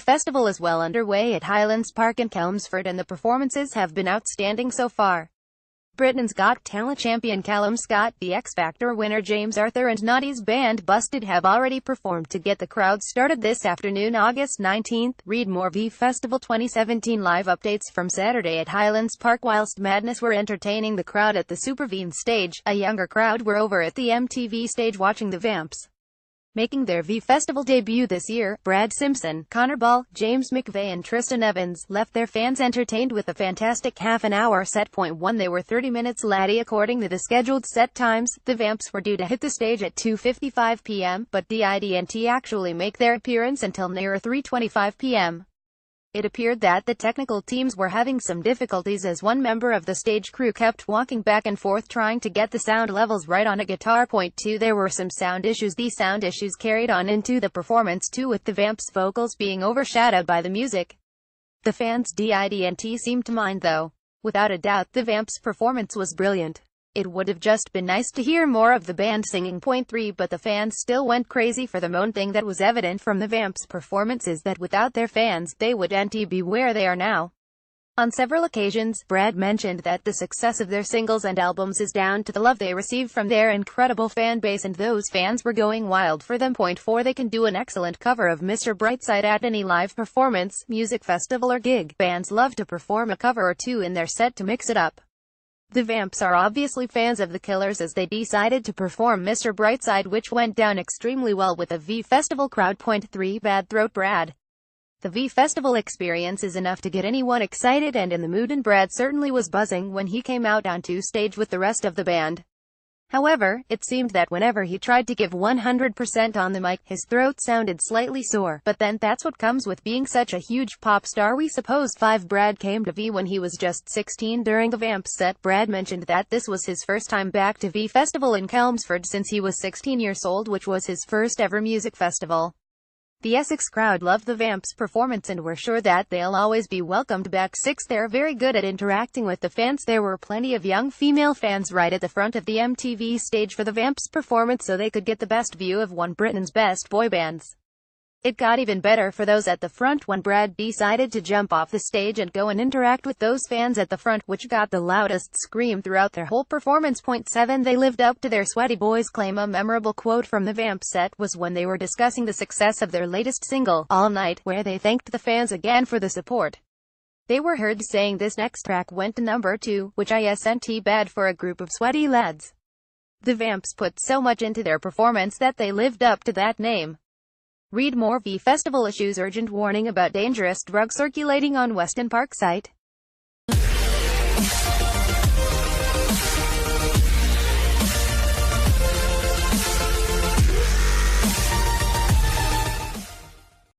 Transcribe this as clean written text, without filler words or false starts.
Festival is well underway at Highlands Park in Chelmsford and the performances have been outstanding so far. Britain's Got Talent champion Callum Scott, the X Factor winner James Arthur and Naughty's band Busted have already performed to get the crowd started this afternoon, August 19th. Read more V Festival 2017 live updates from Saturday at Highlands Park. Whilst Madness were entertaining the crowd at the Supervene stage, a younger crowd were over at the MTV stage watching the Vamps. Making their V Festival debut this year, Brad Simpson, Connor Ball, James McVeigh and Tristan Evans left their fans entertained with a fantastic half-an-hour set. Point 1 They were 30 minutes laddie according to the scheduled set times. The Vamps were due to hit the stage at 2:55 p.m., but didn't actually make their appearance until near 3:25 p.m. It appeared that the technical teams were having some difficulties as one member of the stage crew kept walking back and forth trying to get the sound levels right on a guitar. Point 2 There were some sound issues. These sound issues carried on into the performance too, with the Vamps' vocals being overshadowed by the music. The fans didn't seem to mind though. Without a doubt, the Vamps' performance was brilliant. It would have just been nice to hear more of the band singing. Point 3 But the fans still went crazy for them. One thing that was evident from the Vamps' performance is that without their fans, they wouldn't be where they are now. On several occasions, Brad mentioned that the success of their singles and albums is down to the love they receive from their incredible fan base, and those fans were going wild for them. Point 4 They can do an excellent cover of Mr. Brightside at any live performance, music festival or gig. Bands love to perform a cover or two in their set to mix it up. The Vamps are obviously fans of the Killers as they decided to perform Mr. Brightside, which went down extremely well with a V Festival crowd. Point 3 Bad Throat Brad. The V Festival experience is enough to get anyone excited and in the mood, and Brad certainly was buzzing when he came out onto stage with the rest of the band. However, it seemed that whenever he tried to give 100% on the mic, his throat sounded slightly sore. But then that's what comes with being such a huge pop star, we suppose. 5 Brad came to V when he was just 16 during the Vamps set. Brad mentioned that this was his first time back to V Festival in Chelmsford since he was 16 years old, which was his first ever music festival. The Essex crowd loved the Vamps' performance and were sure that they'll always be welcomed back. 6 They're very good at interacting with the fans. There were plenty of young female fans right at the front of the MTV stage for the Vamps' performance so they could get the best view of one of Britain's best boy bands. It got even better for those at the front when Brad decided to jump off the stage and go and interact with those fans at the front, which got the loudest scream throughout their whole performance. Point 7 They lived up to their Sweaty Boys claim. A memorable quote from the Vamp set was when they were discussing the success of their latest single, All Night, where they thanked the fans again for the support. They were heard saying this next track went to number 2, which isn't bad for a group of sweaty lads. The Vamps put so much into their performance that they lived up to that name. Read more V Festival issues. Urgent warning about dangerous drug circulating on Weston Park site.